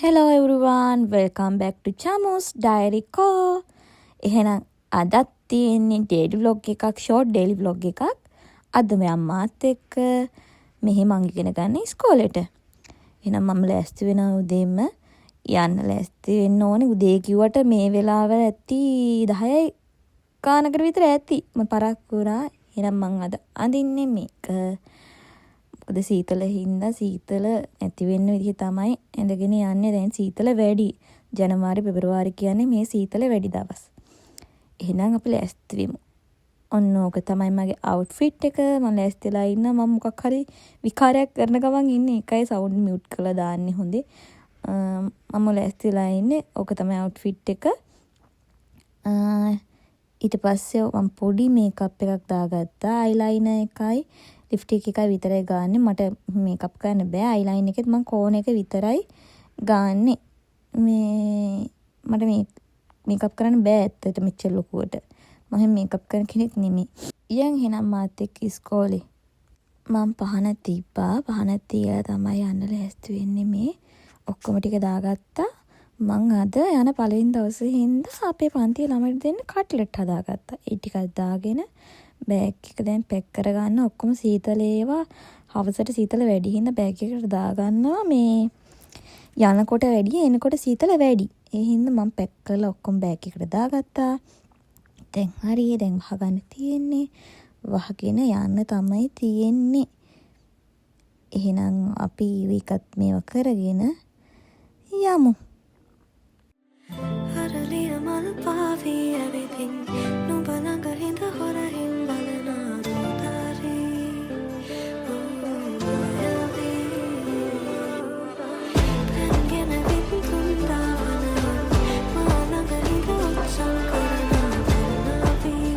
Hello everyone, welcome back to Chamu's Diary Co. එහෙනම් අදත් තියෙන්නේ daily vlog එකක්, short daily vlog එකක්. අද මම අම්මාත් එක්ක මෙහි මං ඉගෙන ගන්න ඉස්කෝලේට. එහෙනම් මම ලෑස්ති වෙනවා උදේම යන්න ලෑස්ති වෙන්න ඕනේ. උදේ කිව්වට මේ වෙලාව ඇති 10යි ගානකට විතර ඇති. මම පරක්කු වුණා. එහෙනම් මං අද අඳින්නේ මේක. මොකද සීතල හින්දා සීතල නැති වෙන්න විදිහ තමයි ඇඳගෙන යන්නේ. දැන් සීතල වැඩි. ජනවාරි පෙබරවාරි කියන්නේ මේ සීතල වැඩි දවස්. එහෙනම් අපි ලෑස්ති වෙමු. ඔන්න ඕක තමයි මගේ අවුට්ෆිට් එක. මම ලෑස්තිලා ඉන්න. මම මොකක් හරි විකාරයක් කරන ගමන් ඉන්නේ. එකයි සවුන්ඩ් මියුට් කරලා දාන්නේ හොඳේ. මම ලෑස්තිලා ඉන්නේ. ඕක තමයි අවුට්ෆිට් එක. ඊට පස්සේ මම පොඩි මේකප් එකක් දාගත්තා. අයිලයිනර් එකයි ලිප්ස්ටික් එකයි විතරයි ගාන්නේ. මට මේකප් කරන්න බෑ. අයිලයිනර් එකෙත් මම කෝන් එක විතරයි ගාන්නේ. මට මේකප් කරන්න බෑ ඇත්තට මෙච්චර ලොකුවට. මම මේකප් කරන කෙනෙක් නෙමෙයි. ඊයන් එහෙනම් මාත් එක්ක ඉස්කෝලේ මම පහන තිබ්බා. පහන තියලා තමයි යන්න ලෑස්ති වෙන්නේ මේ. ඔක්කොම ටික දාගත්තා. මං අද යන පළවෙනි දවසේ හින්දා අපේ පන්තියේ ළමයිට දෙන්න කට්ලට් හදාගත්තා. ඒ ටිකක් දාගෙන බෑග් එක දැන් පැක් කරගන්න. ඔක්කොම සීතල ඒවා හවසට සීතල වැඩි හින්දා බෑග් එකට දාගන්නවා. මේ යනකොට වැඩි එනකොට සීතල වැඩි. ඒ හින්දා මම පැක් කරලා ඔක්කොම බෑග් එකට දාගත්තා. දැන් හරිය දැන් වහගන්න තියෙන්නේ. වහගෙන යන්න තමයි තියෙන්නේ. එහෙනම් අපි ඒකත් මේව කරගෙන යමු. හරලිය මල් පාවී ඇවිදින් නුඹ ළඟ හිඳ හොරහින් බලනා රෝදාරී පැන්ගෙන විත්තුන් දාවනයන් මා ළඟ හිඳ උත්සම් කරනා කරනාවී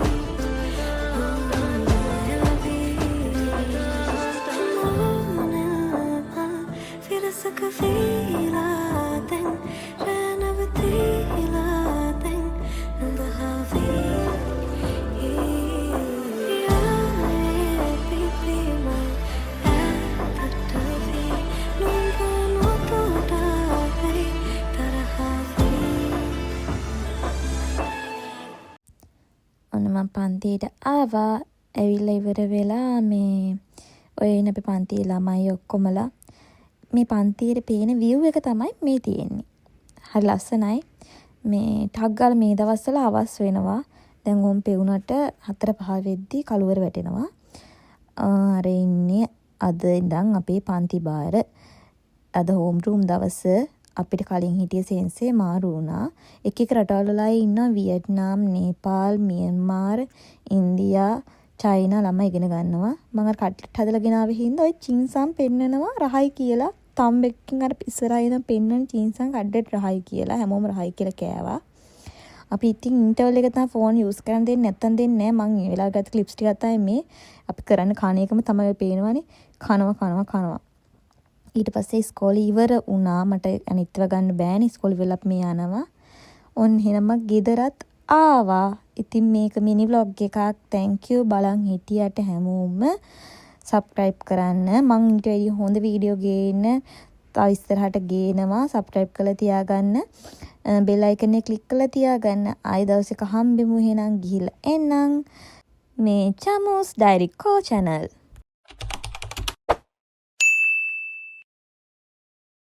මෝනල්ම විරසක වීලා දැන් ඔන්න මම පන්තියට ආවා. ඇවිල්ලා ඉවර වෙලා මේ ඔය ඉන්න අපේ පන්තියේ ළමයි ඔක්කොමලා මේ පන්තියේ පේන view එක තමයි මේ තියෙන්නේ. හරි ලස්සනයි. මේ ටක් ගාලා මේ දවස්වල අවස් වෙනවා. දැන් ඕම් පෙවුනට 4-5 වෙද්දි කළුවර වැටෙනවා. අර ඉන්නේ අද ඉඳන් අපේ පන්ති බාර. අද හෝම් රූම් දවස අපිට කලින් හිටිය සෙන්සේ මාරු වුණා. එක එක රටවල ඉන්නවා Vietnam, Nepal, Myanmar, India, China ළමයි ඉගෙන ගන්නවා. මම අර කට්ලට් හදලා ගෙනාවේ හින්දා ඔය චින්සම් පෙන්නනවා රහයි කියලා. තම්බෙක්කින් අර ඉස්සරහින් පෙන්නන චින්සම් කඩේට රහයි කියලා. හැමෝම රහයි කියලා කෑවා. අපි ඉතින් ඉන්ටර්වල් එක තමයි ෆෝන් යූස් කරන්න දෙන්නේ නැත්තම් දෙන්නේ නැහැ. මං ඒ වෙලාව ගත්ත ක්ලිප්ස් ටිකක් තමයි මේ. අපි කරන්න කණ එකම තමයි පේනවනේ. කනවා. ඊට පස්සේ ඉස්කෝලේ ඉවර වුණා. මට අනිත්ව ගන්න බෑනේ. ඉස්කෝලේ වෙලක් මේ යනවා. ඔන්න එහෙනම් මම ගෙදරත් ආවා. ඉතින් මේක මිනි vlog එකක්. thank you බලන් හිටියට හැමෝම subscribe කරන්න. මං ඊට වැඩි හොඳ වීඩියෝ ගේන්න තව ඉස්සරහට ගේනවා. subscribe කරලා තියාගන්න. bell icon එක click කරලා තියාගන්න. ආයෙ දවසක හම්බෙමු. එහෙනම් ගිහිල්ලා එන්නම් මේ Chamu's Diary Co channel.